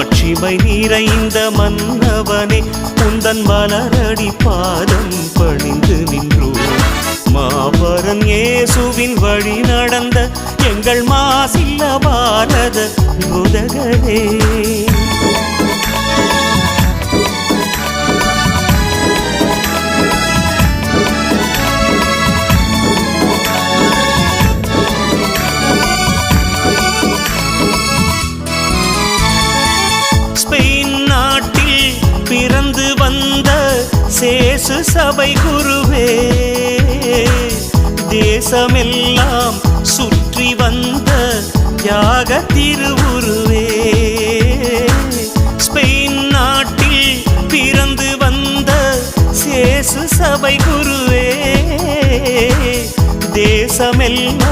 மாட்சிமை நிறைந்த மன்னவனே உந்தன் மலரடி பாதம் பணிந்து நின்றோம். மாபரன் இயேசுவின் வழி நடந்த எங்கள் மாசில்ல பாரத போதகரே. ஸ்பெயின் நாட்டில் பிறந்து வந்த சேசு சபை குருவே, தேசமெல்லாம் சுற்றி வந்த தியாக திருவுருவே. ஸ்பெயின் நாட்டில் பிறந்து வந்த சேசு சபை குருவே, தேசமெல்லாம்